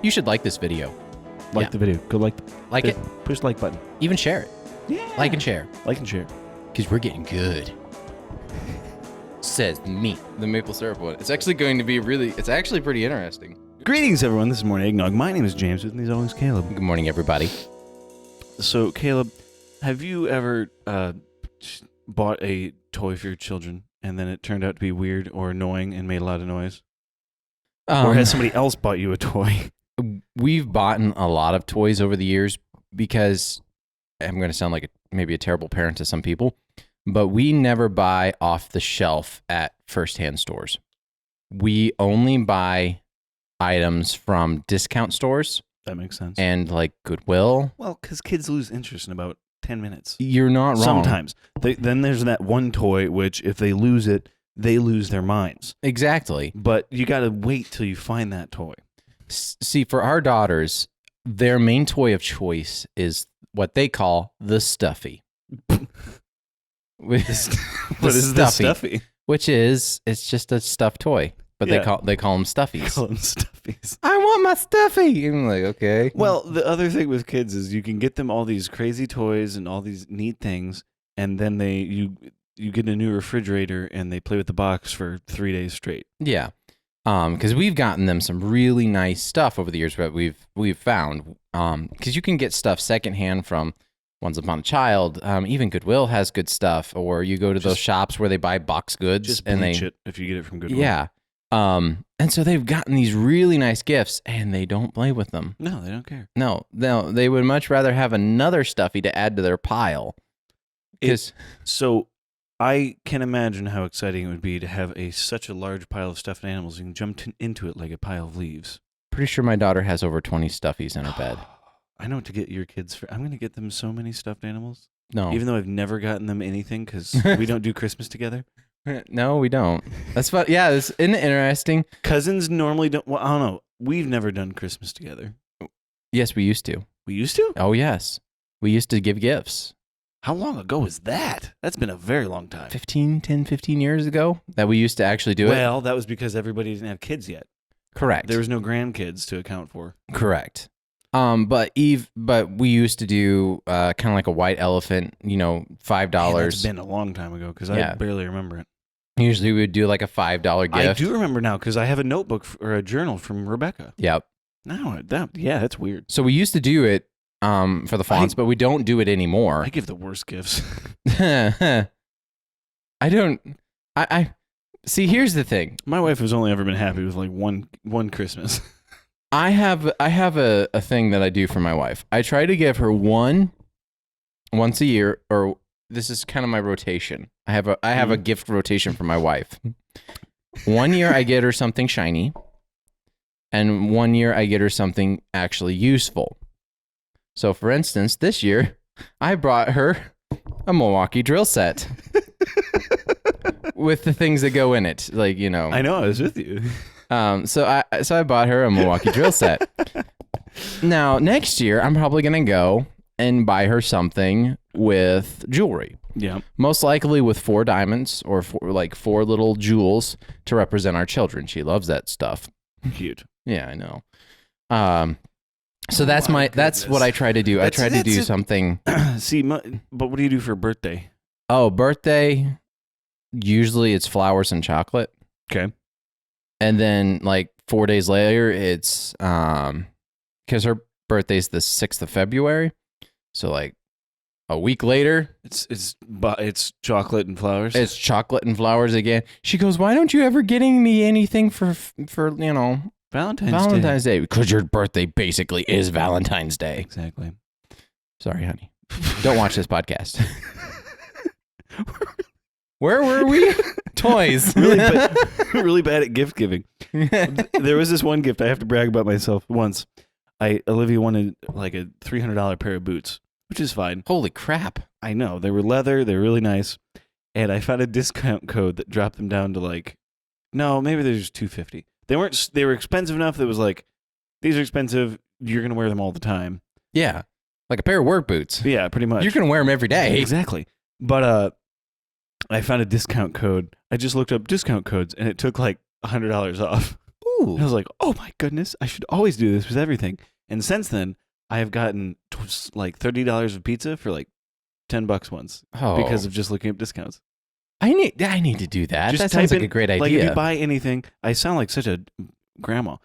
You should like this video. Like the video. Go like it. Push the like button. Even share it. Yeah. Like and share. Like and share. Because we're getting good. Says me. The maple syrup one. It's actually going to be it's actually pretty interesting. Greetings, everyone. This is Morning Eggnog. My name is James. With me is always Caleb. Good morning, everybody. So, Caleb, have you ever bought a toy for your children and then it turned out to be weird or annoying and made a lot of noise? Or has somebody else bought you a toy? We've bought a lot of toys over the years because I'm going to sound like maybe a terrible parent to some people, but we never buy off the shelf at firsthand stores. We only buy items from discount stores. That makes sense. And like Goodwill. Well, because kids lose interest in about 10 minutes. You're not wrong. Sometimes. Then there's that one toy which if they lose it, they lose their minds. Exactly. But you got to wait till you find that toy. See, for our daughters, their main toy of choice is what they call the stuffy. What is the stuffy? Which is, it's just a stuffed toy. But they call them stuffies. Call them stuffies. I want my stuffy. I'm like, okay. Well, the other thing with kids is you can get them all these crazy toys and all these neat things, and then you get a new refrigerator and they play with the box for 3 days straight. Yeah. Because we've gotten them some really nice stuff over the years that we've found. Because you can get stuff secondhand from Once Upon a Child. Even Goodwill has good stuff, or you go to those shops where they buy box goods just and bleach it if you get it from Goodwill. Yeah. And so they've gotten these really nice gifts, and they don't play with them. No, they don't care. No, they would much rather have another stuffy to add to their pile. So I can imagine how exciting it would be to have such a large pile of stuffed animals. You can jump into it like a pile of leaves. Pretty sure my daughter has over 20 stuffies in her bed. I know what to get your kids for. I'm going to get them so many stuffed animals. No. Even though I've never gotten them anything because we don't do Christmas together. No, we don't. That's fun. Yeah, isn't it interesting? Cousins normally don't. Well, I don't know. We've never done Christmas together. Yes, we used to. We used to? Oh, yes. We used to give gifts. How long ago was that? That's been a very long time. 10, 15 years ago that we used to actually do it. Well, that was because everybody didn't have kids yet. Correct. There was no grandkids to account for. Correct. But we used to do kind of like a white elephant, $5. Man, that's been a long time ago because I barely remember it. Usually we would do like a $5 gift. I do remember now because I have a notebook or a journal from Rebecca. Yep. That's weird. So we used to do it for the fonts, but we don't do it anymore. I give the worst gifts. I see. Here's the thing. My wife has only ever been happy with like one Christmas. I have a thing that I do for my wife. I try to give her once a year, or this is kind of my rotation. I have a gift rotation for my wife. 1 year I get her something shiny, and 1 year I get her something actually useful. So for instance, this year I brought her a Milwaukee drill set with the things that go in it, like I know, I was with you. So I bought her a Milwaukee drill set. Now next year I'm probably gonna go and buy her something with jewelry. Yeah. Most likely with 4 diamonds or 4 little jewels to represent our children. She loves that stuff. Cute. Yeah, I know. So that's what I try to do. I try to do something. See, but what do you do for a birthday? Oh, birthday. Usually it's flowers and chocolate. Okay. And then 4 days later, it's because her birthday's the 6th of February. So a week later, it's chocolate and flowers. It's chocolate and flowers again. She goes, "Why don't you ever getting me anything for Valentine's Day?" Because your birthday basically is Valentine's Day. Exactly. Sorry, honey. Don't watch this podcast. Where were we? Toys. Really bad at gift giving. There was this one gift I have to brag about myself. Once, Olivia wanted like a $300 pair of boots, which is fine. Holy crap! I know, they were leather. They were really nice, and I found a discount code that dropped them down to no, maybe they're just $250. They weren't. They were expensive enough that it was these are expensive. You're gonna wear them all the time. Yeah, like a pair of work boots. Yeah, pretty much. You're gonna wear them every day. Exactly. But I found a discount code. I just looked up discount codes, and it took $100 off. Ooh. And I was like, oh my goodness, I should always do this with everything. And since then, I have gotten like $30 of pizza for like $10 once because of just looking up discounts. I need to do that. Just that sounds like a great idea. Like if you buy anything, I sound like such a grandma.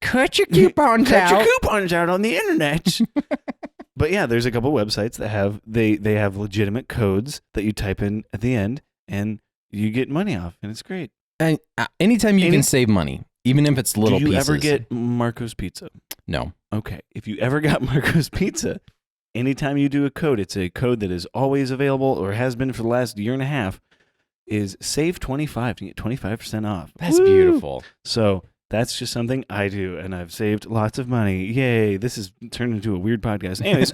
Cut your coupons out. Cut your coupons out on the internet. But yeah, there's a couple websites that have they have legitimate codes that you type in at the end, and you get money off, and it's great. And anytime you can save money, even if it's little pieces. Do you ever get Marco's Pizza? No. Okay. If you ever got Marco's Pizza, anytime you do a code, it's a code that is always available or has been for the last year and a half, is save 25 to get 25% off. That's beautiful. So that's just something I do, and I've saved lots of money. Yay. This has turned into a weird podcast. Anyways,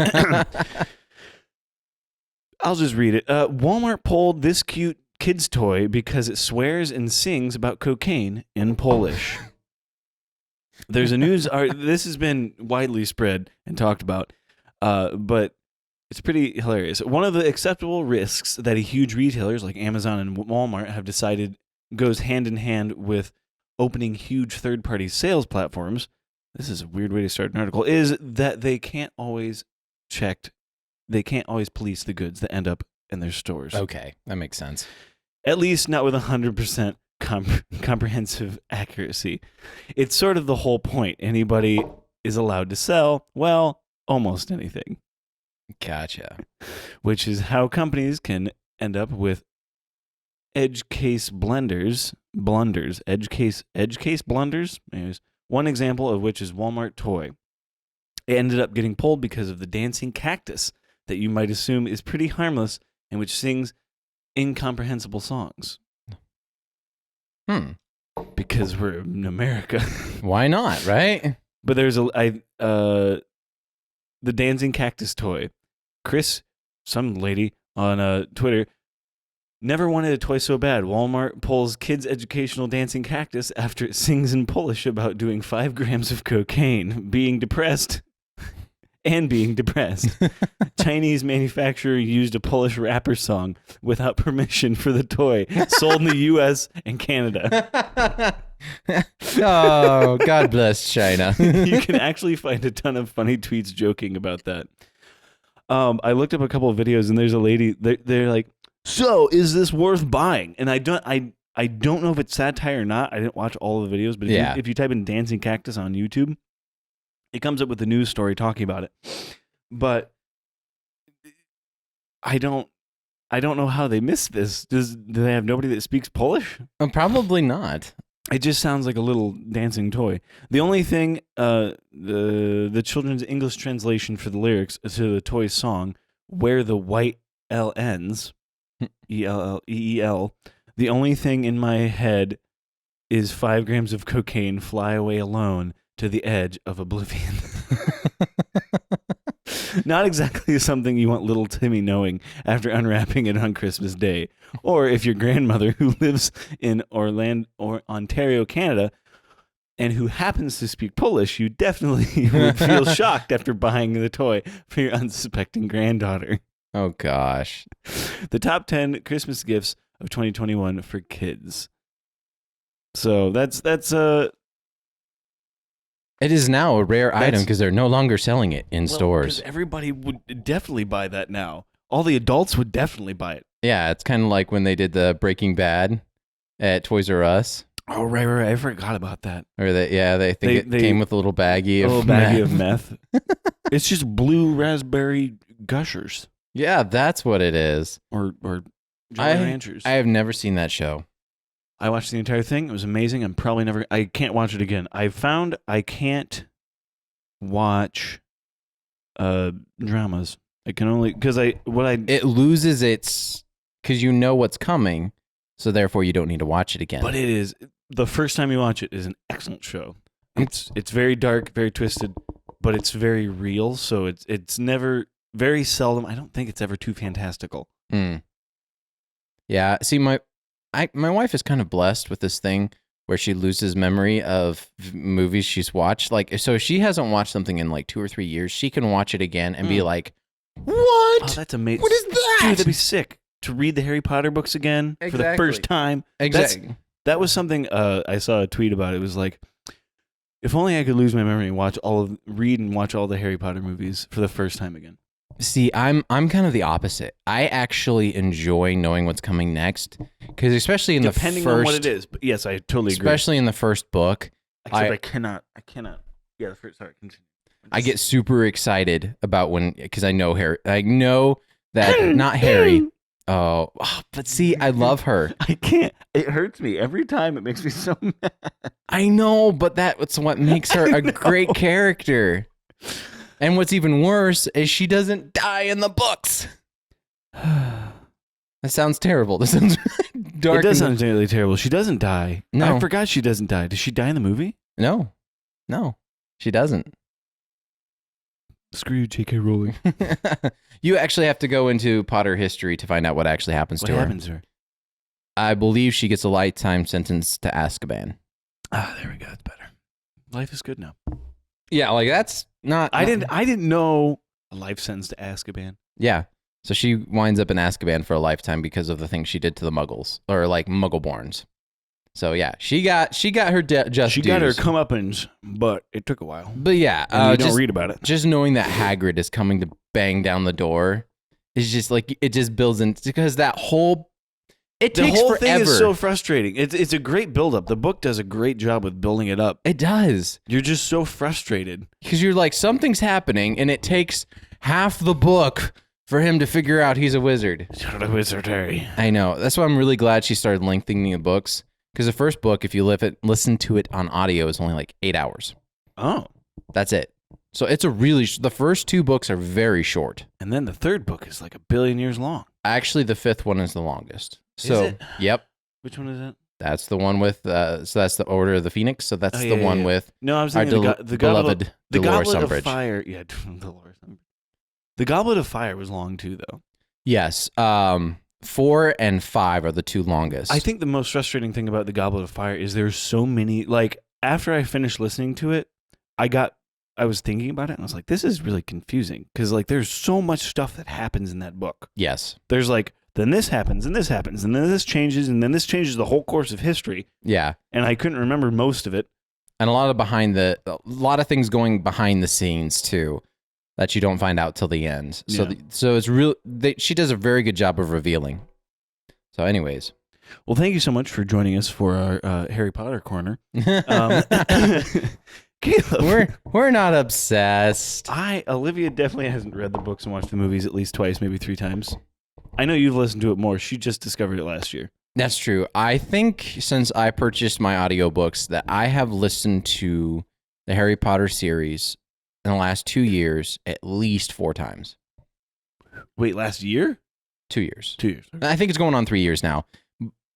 I'll just read it. Walmart pulled this cute kid's toy because it swears and sings about cocaine in Polish. There's a news this has been widely spread and talked about, but it's pretty hilarious. One of the acceptable risks that huge retailers like Amazon and Walmart have decided goes hand in hand with opening huge third-party sales platforms, this is a weird way to start an article, is that they can't always police the goods that end up in their stores. Okay, that makes sense. At least not with 100% comprehensive accuracy. It's sort of the whole point. Anybody is allowed to sell, well, almost anything. Gotcha. Which is how companies can end up with edge case blunders. Anyways, one example of which is Walmart toy. It ended up getting pulled because of the dancing cactus that you might assume is pretty harmless and which sings incomprehensible songs. Because we're in America. Why not, right? But there's the dancing cactus toy. Chris, some lady on Twitter, never wanted a toy so bad. Walmart pulls kids' educational dancing cactus after it sings in Polish about doing 5 grams of cocaine, being depressed. Chinese manufacturer used a Polish rapper song without permission for the toy, sold in the U.S. and Canada. Oh, God bless China. You can actually find a ton of funny tweets joking about that. I looked up a couple of videos, and there's a lady. They're like, "So, is this worth buying?" And I don't know if it's satire or not. I didn't watch all of the videos, but if you type in "dancing cactus" on YouTube, it comes up with a news story talking about it. But I don't know how they missed this. Do they have nobody that speaks Polish? Probably not. It just sounds like a little dancing toy. The only thing, the children's English translation for the lyrics to the toy song, "Where the white L ends," E-L-L-E-E-L, the only thing in my head is 5 grams of cocaine, fly away alone to the edge of oblivion. Not exactly something you want little Timmy knowing after unwrapping it on Christmas Day. Or if your grandmother, who lives in Ontario, Canada, and who happens to speak Polish, you definitely would feel shocked after buying the toy for your unsuspecting granddaughter. Oh, gosh. The top 10 Christmas gifts of 2021 for kids. So that's it is now a rare item because they're no longer selling it in stores. Because everybody would definitely buy that now. All the adults would definitely buy it. Yeah, it's kind of like when they did the Breaking Bad at Toys R Us. Oh, right. I forgot about that. Or they came with a little baggie of meth. It's just blue raspberry gushers. Yeah, that's what it is. Or Jolly Ranchers. I have never seen that show. I watched the entire thing. It was amazing. I can't watch it again. I found I can't watch dramas. I can only it loses its because you know what's coming, so therefore you don't need to watch it again. But it is the first time you watch it is an excellent show. It's very dark, very twisted, but it's very real. So it's never very seldom. I don't think it's ever too fantastical. Yeah. See, my wife is kind of blessed with this thing where she loses memory of movies she's watched. Like, so if she hasn't watched something in like 2 or 3 years, she can watch it again and be like, "What? Oh, that's amazing! What is that? Dude, that'd be sick to read the Harry Potter books again for the first time." Exactly. That was something I saw a tweet about. It was like, if only I could lose my memory and read and watch all the Harry Potter movies for the first time again. See, I'm kind of the opposite. I actually enjoy knowing what's coming next, because especially in depending on what it is. But yes, I totally agree. Especially in the first book. Except I cannot. Yeah, sorry, continue. I get super excited about because I know Harry. I know that not Harry. Oh, but see, I love her. I can't. It hurts me every time. It makes me so mad. I know, but that's what makes her a great character. And what's even worse is she doesn't die in the books. That sounds terrible. This sounds dark. It does sound really terrible. She doesn't die. No. I forgot she doesn't die. Does she die in the movie? No, she doesn't. Screw you, J.K. Rowling. You actually have to go into Potter history to find out what actually happens to her. What happens to her? I believe she gets a lifetime sentence to Azkaban. Ah, there we go. That's better. Life is good now. Yeah, like that's not. I didn't know a life sentence to Azkaban. Yeah, so she winds up in Azkaban for a lifetime because of the things she did to the Muggles, or like Muggleborns. So yeah, she got her just. She got her comeuppance, but it took a while. But yeah, you don't read about it. Just knowing that Hagrid is coming to bang down the door is just like it just builds in, because that whole. It takes forever. The whole thing is so frustrating. It's a great build-up. The book does a great job with building it up. It does. You're just so frustrated. Because you're like, something's happening, and it takes half the book for him to figure out he's a wizard. You're a wizard, Harry. I know. That's why I'm really glad she started lengthening the books. Because the first book, if you listen to it on audio, is only like 8 hours. Oh. That's it. So it's the first 2 books are very short. And then the third book is like 1 billion years long. Actually, the 5th one is the longest. So, is it? Yep. Which one is that? That's the one with, so that's the Order of the Phoenix. So that's the one with no, I was thinking the beloved Dolores Goblet Umbridge. of Fire. Yeah, Dolores Umbridge. The Goblet of Fire was long too, though. Yes. 4 and 5 are the 2 longest. I think the most frustrating thing about the Goblet of Fire is there's so many, like, after I finished listening to it, I was thinking about it, and I was like, this is really confusing, because, like, there's so much stuff that happens in that book. Yes. There's, like, then this happens, and this happens, and then this changes, and then this changes the whole course of history. Yeah. And I couldn't remember most of it. And a lot of things going behind the scenes, too, that you don't find out till the end. So, Yeah. So it's real. She does a very good job of revealing. So, anyways, well, thank you so much for joining us for our Harry Potter corner. Caleb, we're not obsessed. Olivia definitely hasn't read the books and watched the movies at least twice, maybe 3 times. I know you've listened to it more. She just discovered it last year. That's true. I think since I purchased my audiobooks that I have listened to the Harry Potter series in the last 2 years at least 4 times. Wait, last year? 2 years. 2 years. I think it's going on 3 years now.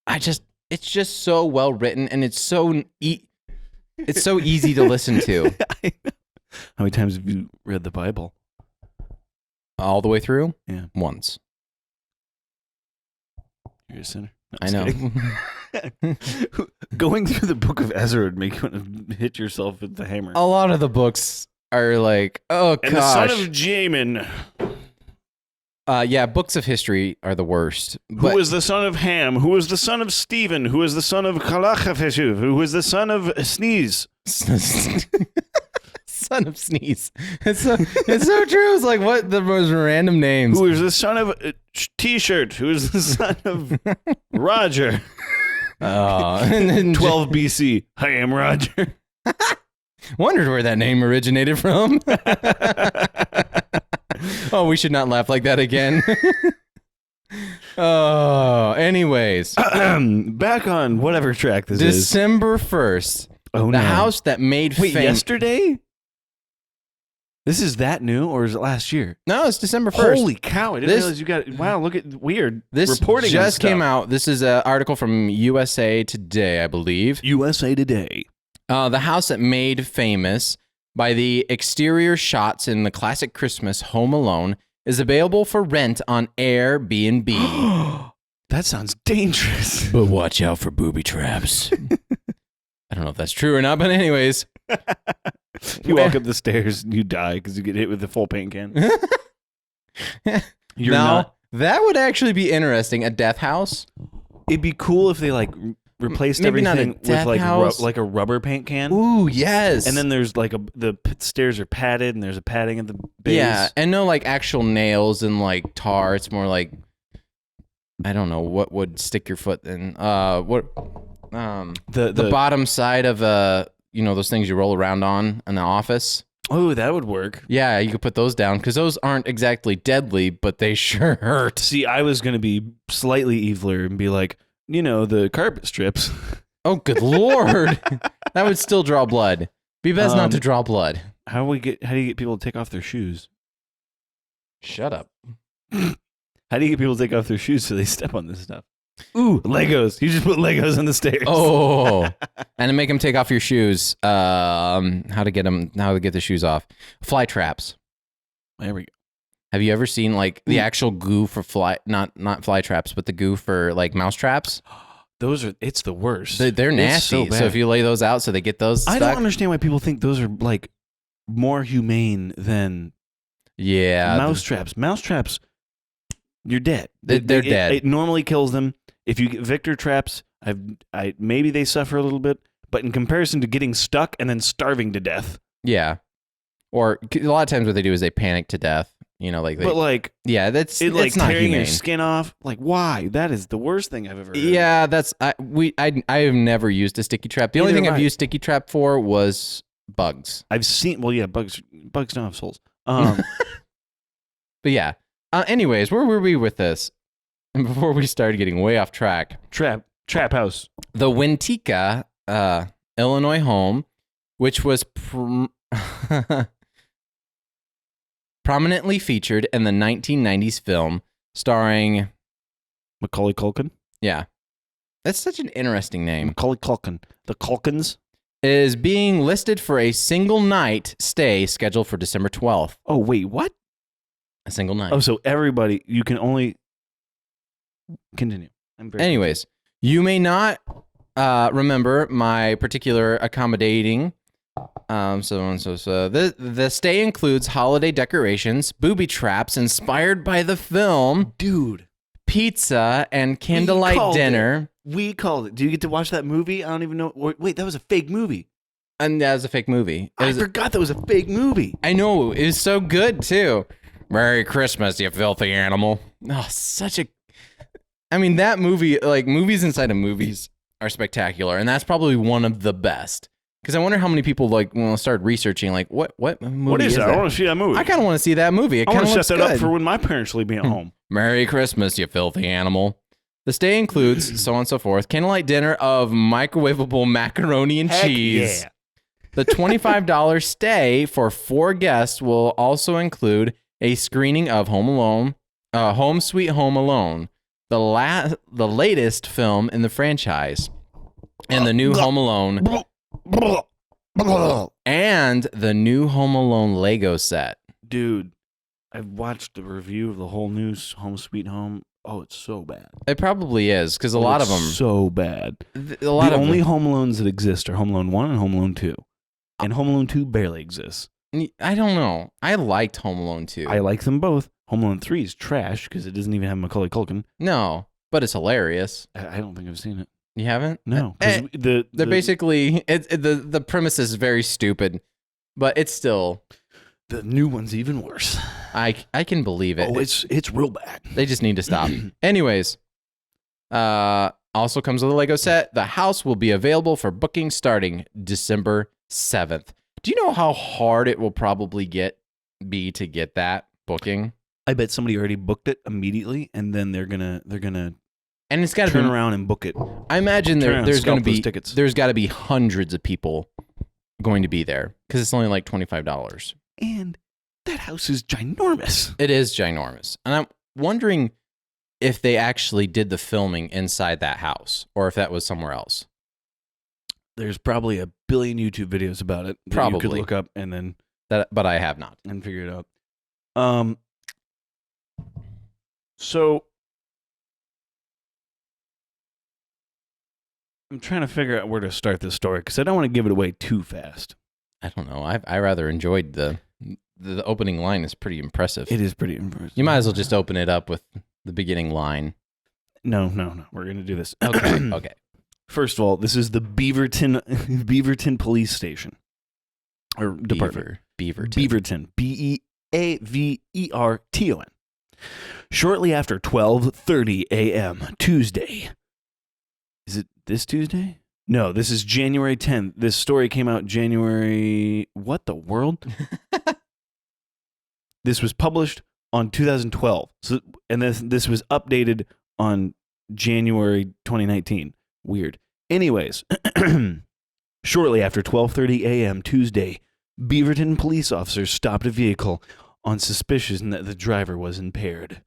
It's just so well written, and it's so easy to listen to. How many times have you read the Bible? All the way through? Yeah. Once. You're a sinner. No, I know. Going through the book of Ezra would make you want to hit yourself with the hammer. A lot of the books are like, oh gosh. And the son of Jamin. Yeah, books of history are the worst. Who is the son of Ham? Who is the son of Stephen? Who is the son of Kalachafeshu? Who is the son of Sneeze? Son of Sneeze. It's so true. It's like, what the most random names. Who is the son of T-shirt? Who is the son of Roger? 12 BC. I am Roger. Wondered where that name originated from. Oh, we should not laugh like that again. Oh, anyways. Back on whatever track this is. December 1st. Oh, the house that made Wait, fame. yesterday? This is that new, or is it last year? No, it's December 1st. Holy cow. I didn't realize you got... Wow, look at... Weird. This reporting just came out. This is an article from USA Today, I believe. USA Today. The house that made famous by the exterior shots in the classic Christmas Home Alone is available for rent on Airbnb. That sounds dangerous. But watch out for booby traps. I don't know if that's true or not, but anyways. You walk up the stairs and you die because you get hit with the full paint can. That would actually be interesting. A death house. It'd be cool if they replaced maybe not a everything with death like house. like a rubber paint can. Ooh, yes. And then there's like the stairs are padded, and there's a padding at the base. Yeah, and no like actual nails and like tar. It's more like I don't know what would stick your foot in. The bottom side of those things you roll around on in the office. Oh, that would work. Yeah, you could put those down because those aren't exactly deadly, but they sure hurt. See, I was gonna be slightly eviler and be like, the carpet strips. Oh, good Lord. That would still draw blood. Be best not to draw blood. How do you get people to take off their shoes? Shut up. How do you get people to take off their shoes so they step on this stuff? Ooh, Legos. You just put Legos on the stairs. Oh, and to make them take off your shoes. How to get the shoes off? Fly traps. There we go. Have you ever seen like the actual goo for not fly traps, but the goo for like mouse traps? It's the worst. They're nasty. So if you lay those out, so they get those stuck. I don't understand why people think those are like more humane than mouse traps. Mouse traps, you're dead. They're dead. It normally kills them. If you get Victor traps, maybe they suffer a little bit, but in comparison to getting stuck and then starving to death. Yeah. Or a lot of times what they do is they panic to death. It's not tearing humane. your skin off. Like, why? That is the worst thing I've ever heard. Yeah, I have never used a sticky trap. The only thing I've used sticky trap for was bugs. I've seen. Well, yeah, bugs don't have souls. But yeah. Anyways, where were we with this? Before we started getting way off track. Trap house. The Wintika, Illinois home, which was prominently featured in the 1990s film starring Macaulay Culkin. Yeah. That's such an interesting name. Macaulay Culkin. The Culkins. Is being listed for a single night stay scheduled for December 12th. Oh, wait, what? A single night. Oh, so everybody, you can only continue. Anyways, you may not remember my particular accommodating. The stay includes holiday decorations, booby traps inspired by the film, dude, pizza, and candlelight dinner. We called it. Do you get to watch that movie? I don't even know. Wait, that was a fake movie. And that was a fake movie. I forgot that was a fake movie. I know. It was so good, too. Merry Christmas, you filthy animal. Oh, that movie, like, movies inside of movies are spectacular. And that's probably one of the best. Because I wonder how many people start researching, like, what movie what is that? that? I want to see that movie. I kind of want to see that movie. I want to set that up for when my parents leave me at home. Merry Christmas, you filthy animal. The stay includes, so on and so forth, candlelight dinner of microwavable macaroni and cheese. Yeah. The $25 stay for 4 guests will also include a screening of Home Sweet Home Alone, the latest film in the franchise, and the new Home Alone... and the new Home Alone Lego set. Dude, I've watched the review of the whole new Home Sweet Home. Oh, it's so bad. It probably is, because a lot of them... so bad. The only Home Alones that exist are Home Alone 1 and Home Alone 2. And Home Alone 2 barely exists. I don't know. I liked Home Alone 2. I like them both. Home Alone 3 is trash, because it doesn't even have Macaulay Culkin. No, but it's hilarious. I don't think I've seen it. You haven't? No. They're basically... the premise is very stupid, but it's still... The new one's even worse. I can believe it. Oh, it's real bad. They just need to stop. Anyways, also comes with a Lego set. The house will be available for booking starting December 7th. Do you know how hard it will probably be to get that booking? I bet somebody already booked it immediately, and then they're gonna and it's got to turn around and book it. I imagine there's going to be tickets. There's got to be hundreds of people going to be there because it's only like $25. And that house is ginormous. It is ginormous. And I'm wondering if they actually did the filming inside that house or if that was somewhere else. There's probably a billion YouTube videos about it that probably. You could look up and then... But I have not. And figure it out. So... I'm trying to figure out where to start this story because I don't want to give it away too fast. I don't know. I rather enjoyed the opening line is pretty impressive. It is pretty impressive. You might as well just open it up with the beginning line. No. We're going to do this. Okay. First of all, this is the Beaverton Police Station. Or Department. Beaverton. Beaverton. Shortly after 12:30 a.m. Tuesday. Is it this Tuesday? No, this is January 10th. This story came out January... What the world? This was published on 2012. And this was updated on January 2019. Weird. Anyways, shortly after 12:30 a.m. Tuesday, Beaverton police officers stopped a vehicle on suspicion that the driver was impaired.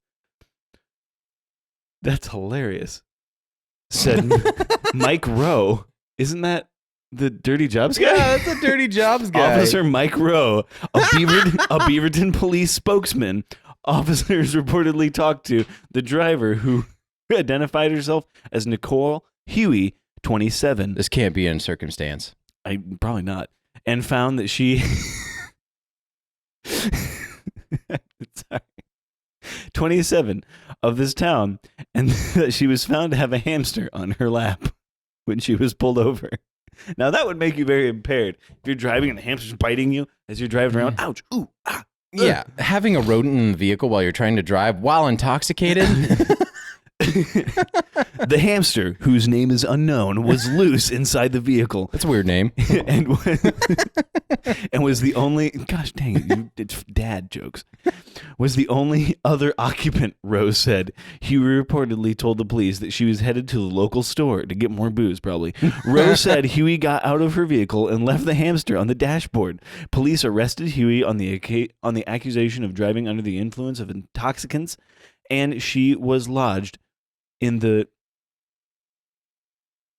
That's hilarious. Said Mike Rowe. Isn't that the Dirty Jobs guy? Yeah, that's the Dirty Jobs guy. Officer Mike Rowe, a Beaverton police spokesman. Officers reportedly talked to the driver who identified herself as Nicole Huey, 27. This can't be in circumstance. Probably not. And found that she... Sorry. 27 of this town, and that she was found to have a hamster on her lap when she was pulled over. Now that would make you very impaired. If you're driving and the hamster's biting you as you're driving around, ouch, ooh, ah. Yeah, having a rodent in the vehicle while you're trying to drive while intoxicated. The hamster, whose name is unknown, was loose inside the vehicle. That's a weird name. and was the only... Gosh dang it, it's dad jokes. Was the only other occupant, Rose said. He reportedly told the police that she was headed to the local store to get more booze, probably. Rose said Huey got out of her vehicle and left the hamster on the dashboard. Police arrested Huey on the accusation of driving under the influence of intoxicants, and she was lodged in the...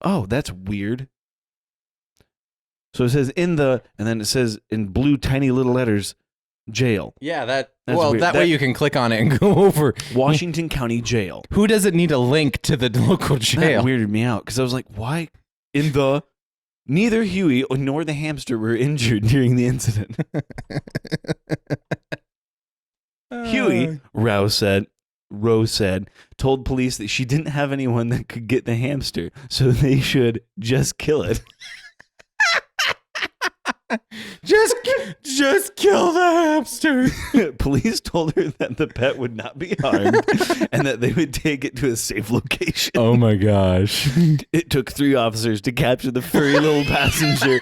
Oh, that's weird. So it says in the... And then it says in blue tiny little letters, jail. Yeah, that's weird. That way you can click on it and go over. Washington County Jail. Who doesn't need a link to the local jail? That weirded me out because I was like, why? In the... Neither Huey nor the hamster were injured during the incident. Huey, Rose said, told police that she didn't have anyone that could get the hamster, so they should just kill it. Just kill the hamster. Police told her that the pet would not be harmed and that they would take it to a safe location. Oh my gosh. It took 3 officers to capture the furry little passenger.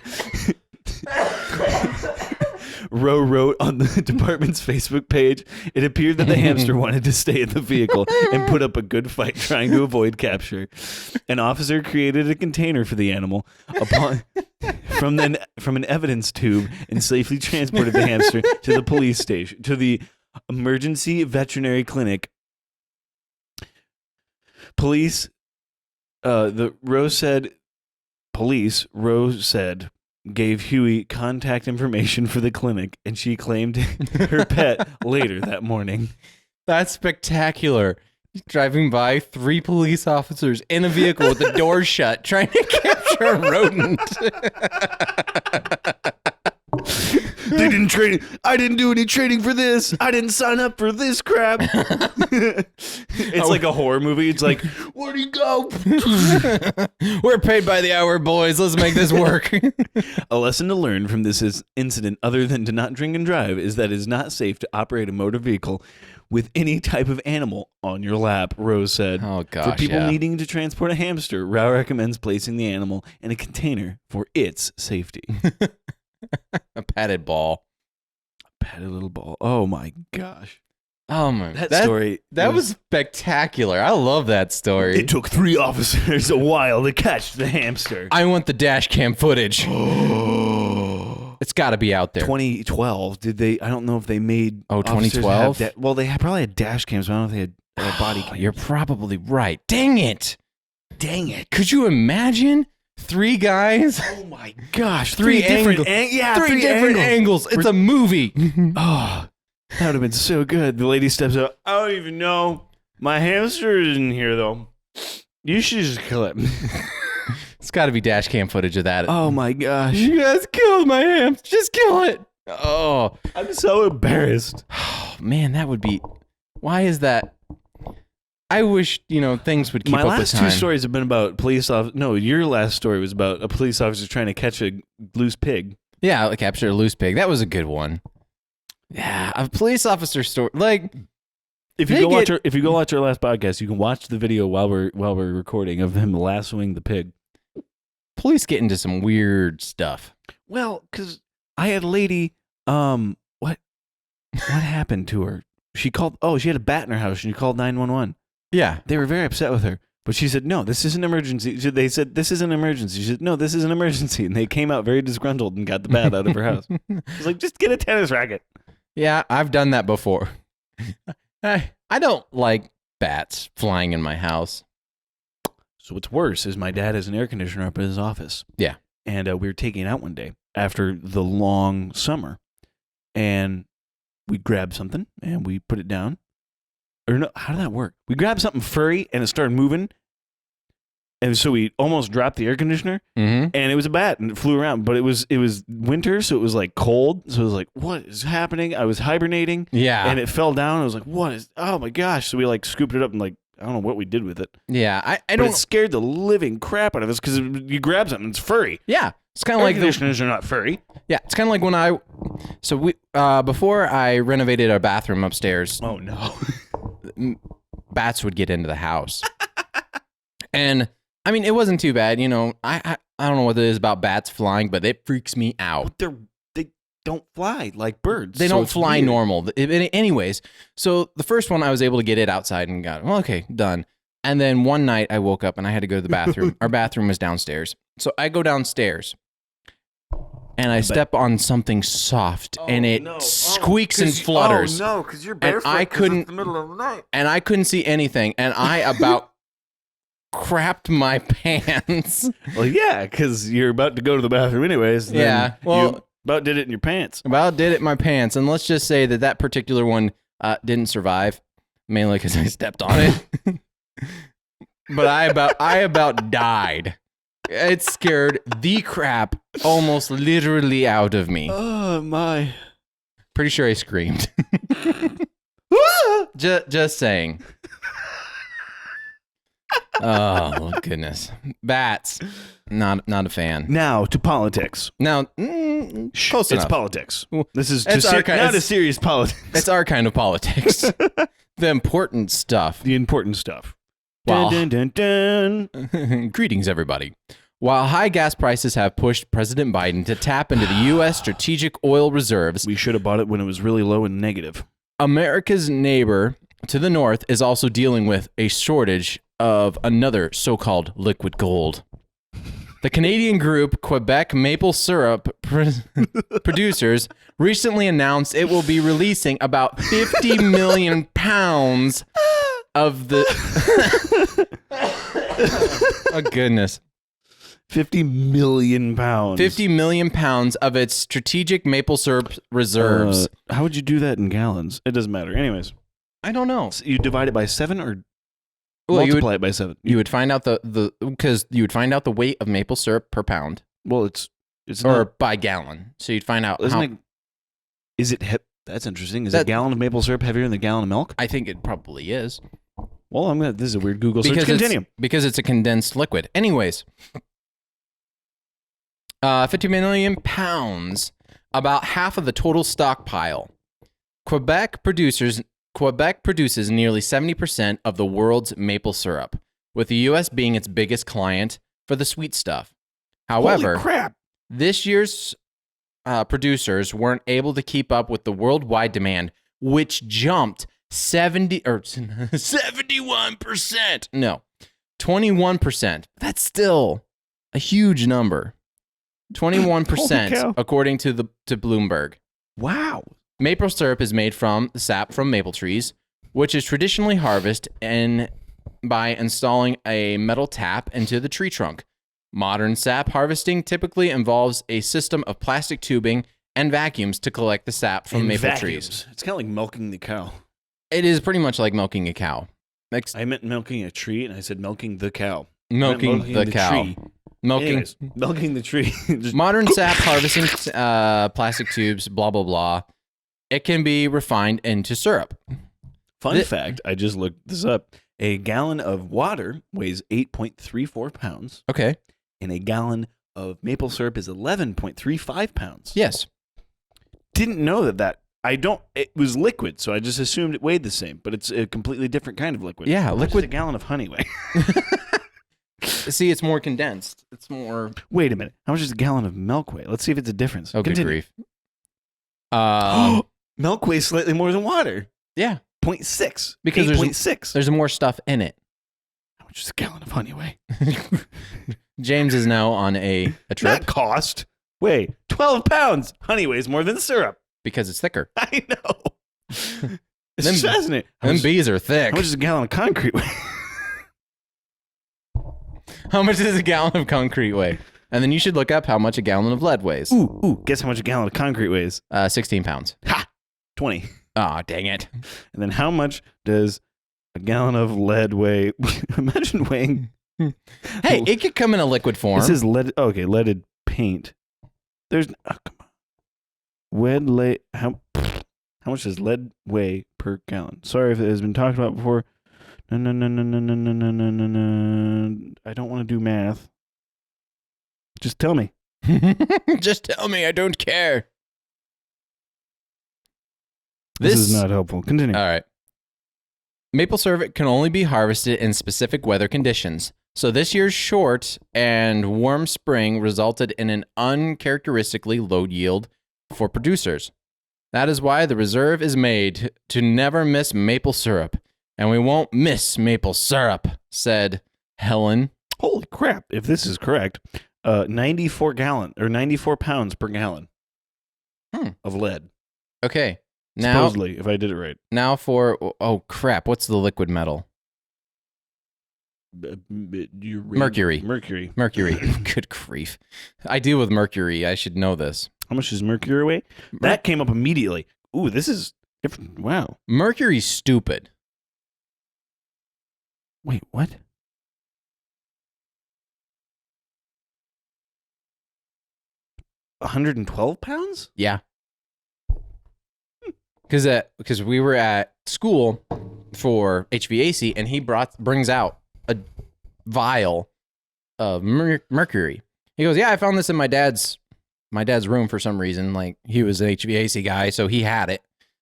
Rowe wrote on the department's Facebook page, it appeared that the hamster wanted to stay in the vehicle and put up a good fight trying to avoid capture. An officer created a container for the animal from an evidence tube and safely transported the hamster to the police station, to the emergency veterinary clinic. Rose said gave Huey contact information for the clinic, and she claimed her pet later that morning. That's spectacular. Driving by 3 police officers in a vehicle with the door shut, trying to capture a rodent. They didn't train. I didn't do any training for this. I didn't sign up for this crap. It's like a horror movie. It's like, where'd he go? We're paid by the hour, boys. Let's make this work. A lesson to learn from this incident, other than to not drink and drive, is that it is not safe to operate a motor vehicle with any type of animal on your lap, Rose said. Oh, gosh, for people needing to transport a hamster, Rao recommends placing the animal in a container for its safety. A padded ball. A padded little ball. Oh, my gosh. Oh, my. That story. That was spectacular. I love that story. It took 3 officers a while to catch the hamster. I want the dash cam footage. It's got to be out there. 2012. Did they? I don't know if they made. Oh, 2012? Well, they probably had dash cams, but I don't know if they had body cams. You're probably right. Dang it. Dang it. Could you imagine 3 guys? Oh, my gosh. 3 different angles. 3 different angles. It's a movie. Oh, that would have been so good. The lady steps up. I don't even know. My hamster isn't here, though. You should just kill it. It's got to be dash cam footage of that. Oh, my gosh. You guys killed my hamster. Just kill it. Oh. I'm so embarrassed. Oh, man, that would be... Why is that... I wish, things would keep My up with last time. two stories have been about police officers. No, your last story was about a police officer trying to catch a loose pig. Yeah, like capture a loose pig. That was a good one. Yeah, a police officer story. Like, if you go watch our last podcast, you can watch the video while we're recording of him lassoing the pig. Police get into some weird stuff. Well, because I had a lady. What happened to her? She called. Oh, she had a bat in her house, and she called 911. Yeah, they were very upset with her. But she said, no, this is an emergency. They said, this is an emergency. She said, no, this is an emergency. And they came out very disgruntled and got the bat out of her house. It's like, just get a tennis racket. Yeah, I've done that before. I don't like bats flying in my house. So what's worse is my dad has an air conditioner up in his office. Yeah. And we were taking it out one day after the long summer. And we grabbed something and we put it down. Or no, how did that work? We grabbed something furry and it started moving. And so we almost dropped the air conditioner. Mm-hmm. And it was a bat and it flew around. But it was winter, so it was like cold. So it was like, what is happening? I was hibernating. Yeah. And it fell down. I was like, oh my gosh. So we like scooped it up and like, I don't know what we did with it. Yeah. I but don't. It scared the living crap out of us because you grab something, it's furry. Yeah. It's kind of Air like conditioners are not furry. Yeah. It's kind of like when before I renovated our bathroom upstairs. Oh no. Bats would get into the house. And I mean, it wasn't too bad. I don't know what it is about bats flying, but it freaks me out. They don't fly like birds. They don't fly weird. normal. Anyways, so the first one I was able to get it outside and got it. Well, okay, done. And then one night I woke up and I had to go to the bathroom. Our bathroom was downstairs. So I go downstairs and I step on something soft and it squeaks and flutters. Oh no, because you're barefoot. And I couldn't. It's the middle of the night. And I couldn't see anything. And I about crapped my pants. Well, yeah, because you're about to go to the bathroom anyways. Yeah. Well, you about did it in your pants. About did it in my pants. And let's just say that particular one didn't survive, mainly because I stepped on it. But I about died. It scared the crap almost literally out of me. Oh my. Pretty sure I screamed. just saying. Oh goodness. Bats. Not a fan. Now to politics. Now, close enough. It's politics. This is not a serious politics. It's our kind of politics. The important stuff. The important stuff. Wow. Dun, dun, dun, dun. Greetings, everybody. While high gas prices have pushed President Biden to tap into the U.S. strategic oil reserves, We should have bought it when it was really low and negative. America's neighbor to the north is also dealing with a shortage of another so-called liquid gold. The Canadian group Quebec Maple Syrup Producers recently announced it will be releasing about 50 million pounds of the... Oh, goodness. 50 million pounds. 50 million pounds of its strategic maple syrup reserves. How would you do that in gallons? It doesn't matter. Anyways. I don't know. So you divide it by 7 or multiply it by 7? You would find out because you would find out the weight of maple syrup per pound. Well, it's or not, by gallon. So you'd find out how... Is it... That's interesting. Is a gallon of maple syrup heavier than a gallon of milk? I think it probably is. Well, this is a weird Google search. Continue. Because it's a condensed liquid. Anyways, 50 million pounds, about half of the total stockpile. Quebec produces nearly 70% of the world's maple syrup, with the U.S. being its biggest client for the sweet stuff. However, Holy crap. This year's producers weren't able to keep up with the worldwide demand, which jumped 71%. No, 21%. That's still a huge number. 21%, according to Bloomberg. Wow. Maple syrup is made from the sap from maple trees, which is traditionally harvested by installing a metal tap into the tree trunk. Modern sap harvesting typically involves a system of plastic tubing and vacuums to collect the sap from maple trees. It's kind of like milking the cow. It is pretty much like milking a cow. I meant milking a tree, and I said milking the cow. Milking the cow. Tree. Milking the tree. Modern sap harvesting plastic tubes, blah, blah, blah. It can be refined into syrup. Fun fact, I just looked this up. A gallon of water weighs 8.34 pounds. Okay. And a gallon of maple syrup is 11.35 pounds. Yes. Didn't know that. It was liquid, so I just assumed it weighed the same, but it's a completely different kind of liquid. Yeah, What does liquid. a gallon of honey weigh? See, it's more condensed. It's more. Wait a minute. How much does a gallon of milk weigh? Let's see if it's a difference. Oh, good grief. Milk weighs slightly more than water. Yeah. 0.6. Because 8.6. there's more stuff in it. How much does a gallon of honey weigh? James is now on a trip. Not cost. Weigh 12 pounds. Honey weighs more than syrup. Because it's thicker. I know. It's fascinating. Them bees are thick. How much does a gallon of concrete weigh? How much does a gallon of concrete weigh? And then you should look up how much a gallon of lead weighs. Ooh. Guess how much a gallon of concrete weighs? 16 pounds. Ha! 20. Oh, dang it. And then how much does a gallon of lead weigh? Imagine weighing. Hey, it could come in a liquid form. This is lead. Okay, leaded paint. There's. Oh, come on. How much does lead weigh per gallon? Sorry if it has been talked about before. No. I don't want to do math. Just tell me. Just tell me. I don't care. This is not helpful. Continue. All right. Maple syrup can only be harvested in specific weather conditions. So this year's short and warm spring resulted in an uncharacteristically low yield for producers. That is why the reserve is made to never miss maple syrup. And we won't miss maple syrup, said Helen. Holy crap. If this is correct, 94 pounds per gallon of lead. Okay. Now, supposedly, if I did it right. Now for, oh crap, what's the liquid metal? Mercury. Mercury. Good grief. I deal with mercury. I should know this. How much does mercury weigh? That came up immediately. Ooh, this is different. Wow. Mercury's stupid. Wait, what? $112 pounds? Yeah. Because we were at school for HVAC, and he brings out a vial of mercury. He goes, "Yeah, I found this in my dad's room for some reason. Like, he was an HVAC guy, so he had it.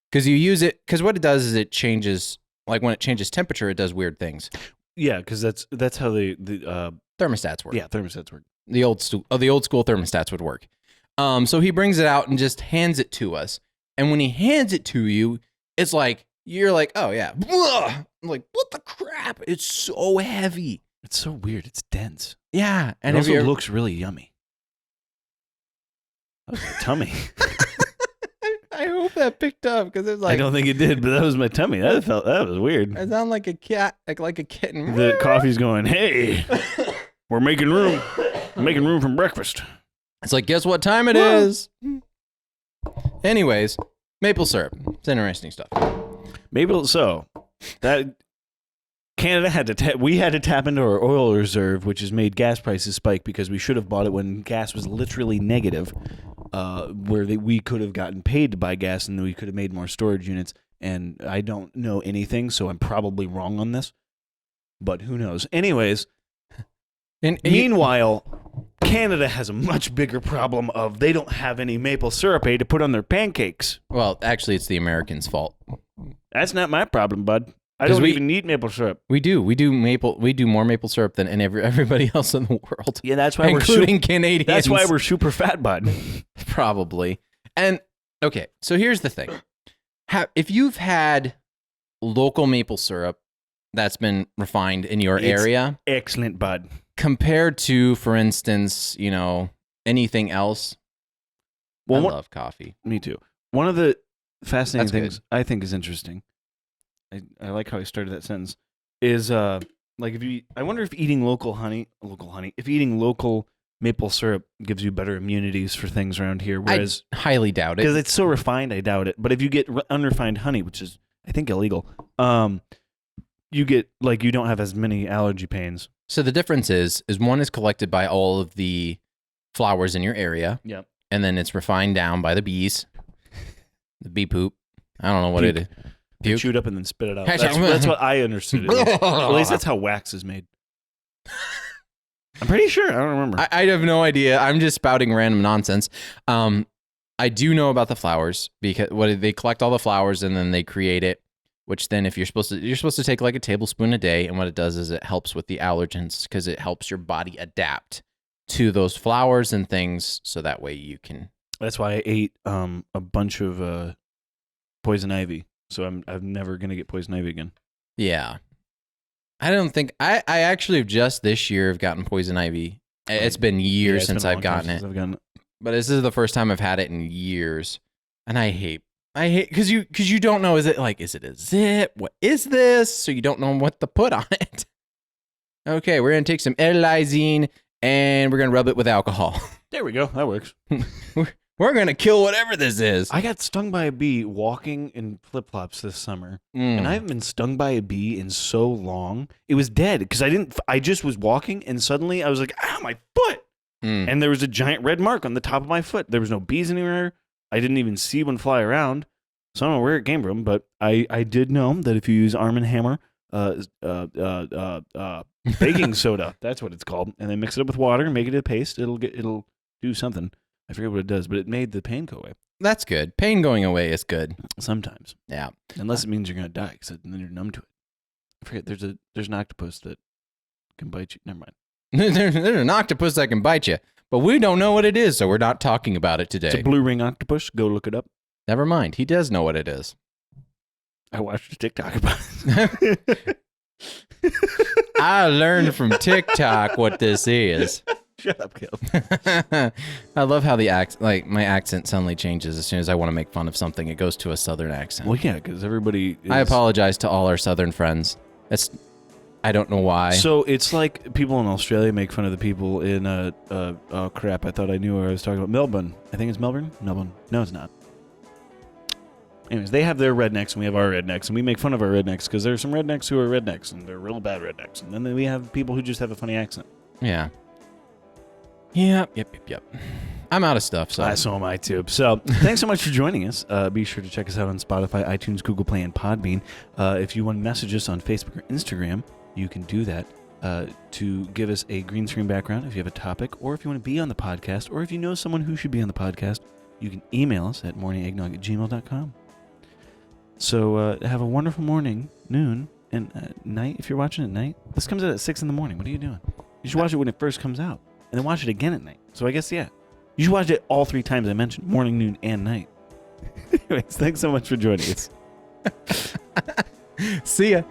Because you use it, because what it does is it changes, like when it changes temperature, it does weird things. Yeah, because that's how the thermostats work. Yeah, thermostats work. The old school thermostats would work. So he brings it out and just hands it to us. And when he hands it to you, it's like, you're like, oh yeah. I'm like, what the crap? It's so heavy. It's so weird. It's dense. Yeah. And it also looks really yummy. That was my tummy. I hope that picked up, because it's like, I don't think it did, but that was my tummy. That was weird. I sound like a cat, like a kitten. The coffee's going, hey, we're making room. Making room for breakfast. It's like, guess what time it is? Anyways, maple syrup. It's interesting stuff. So that Canada we had to tap into our oil reserve, which has made gas prices spike because we should have bought it when gas was literally negative, where we could have gotten paid to buy gas and we could have made more storage units. And I don't know anything, so I'm probably wrong on this, but who knows? Anyways, meanwhile, Canada has a much bigger problem of they don't have any maple syrup to put on their pancakes. Well, actually, it's the Americans' fault. That's not my problem, bud. I don't even need maple syrup. We do more maple syrup than everybody else in the world. Yeah, that's why including Canadians. That's why we're super fat, bud. Probably. And okay, so here's the thing: if you've had local maple syrup that's been refined in your area, excellent, bud. Compared to, for instance, anything else. I love coffee. Me too. One of the fascinating things I think is interesting. I like how I started that sentence. Is like I wonder if eating if eating local maple syrup gives you better immunities for things around here. Whereas I highly doubt it, because it's so refined. I doubt it. But if you get unrefined honey, which is I think illegal, you get you don't have as many allergy pains. So the difference is one is collected by all of the flowers in your area. Yep. And then it's refined down by the bees. The bee poop. I don't know what it is. Puke? Chew it up and then spit it out. That's what I understood. At least that's how wax is made. I'm pretty sure. I don't remember. I have no idea. I'm just spouting random nonsense. I do know about the flowers because they collect all the flowers and then they create it, which then if you're supposed to take like a tablespoon a day, and what it does is it helps with the allergens because it helps your body adapt to those flowers and things, so that way you can. That's why I ate a bunch of poison ivy. So I'm never gonna get poison ivy again. Yeah, I don't think I actually have just this year have gotten poison ivy. It's been years since I've gotten it. But this is the first time I've had it in years, and I hate because you don't know, is it a zip? What is this? So you don't know what to put on it. Okay, we're gonna take some L-lysine and we're gonna rub it with alcohol. There we go. That works. We're gonna kill whatever this is. I got stung by a bee walking in flip flops this summer, and I haven't been stung by a bee in so long. It was dead because I just was walking, and suddenly I was like, "Ow, my foot!" And there was a giant red mark on the top of my foot. There was no bees anywhere. I didn't even see one fly around. So I don't know where it came from, but I did know that if you use Arm & Hammer baking soda, that's what it's called, and then mix it up with water and make it a paste, it'll do something. I forget what it does, but it made the pain go away. That's good. Pain going away is good. Sometimes. Yeah. Unless it means you're going to die, because then you're numb to it. I forget, there's an octopus that can bite you. Never mind. There's an octopus that can bite you, but we don't know what it is, so we're not talking about it today. It's a blue ring octopus. Go look it up. Never mind. He does know what it is. I watched a TikTok about it. I learned from TikTok what this is. Shut up, Caleb. I love how my accent suddenly changes as soon as I want to make fun of something. It goes to a southern accent. Well, yeah, because everybody is... I apologize to all our southern friends. I don't know why. So it's like people in Australia make fun of the people in oh crap, I thought I knew what I was talking about. Melbourne. I think it's Melbourne? Melbourne. No, it's not. Anyways, they have their rednecks and we have our rednecks, and we make fun of our rednecks because there are some rednecks who are rednecks and they're real bad rednecks. And then we have people who just have a funny accent. Yeah. Yep. I'm out of stuff. So am I too. So thanks so much for joining us. Be sure to check us out on Spotify, iTunes, Google Play, and Podbean. If you want to message us on Facebook or Instagram, you can do that to give us a green screen background if you have a topic, or if you want to be on the podcast, or if you know someone who should be on the podcast, you can email us at morningeggnog@gmail.com. So have a wonderful morning, noon, and night if you're watching at night. This comes out at 6 in the morning. What are you doing? You should watch it when it first comes out, and then watch it again at night. So I guess, yeah. You should watch it all 3 times I mentioned, morning, noon, and night. Anyways, thanks so much for joining us. See ya.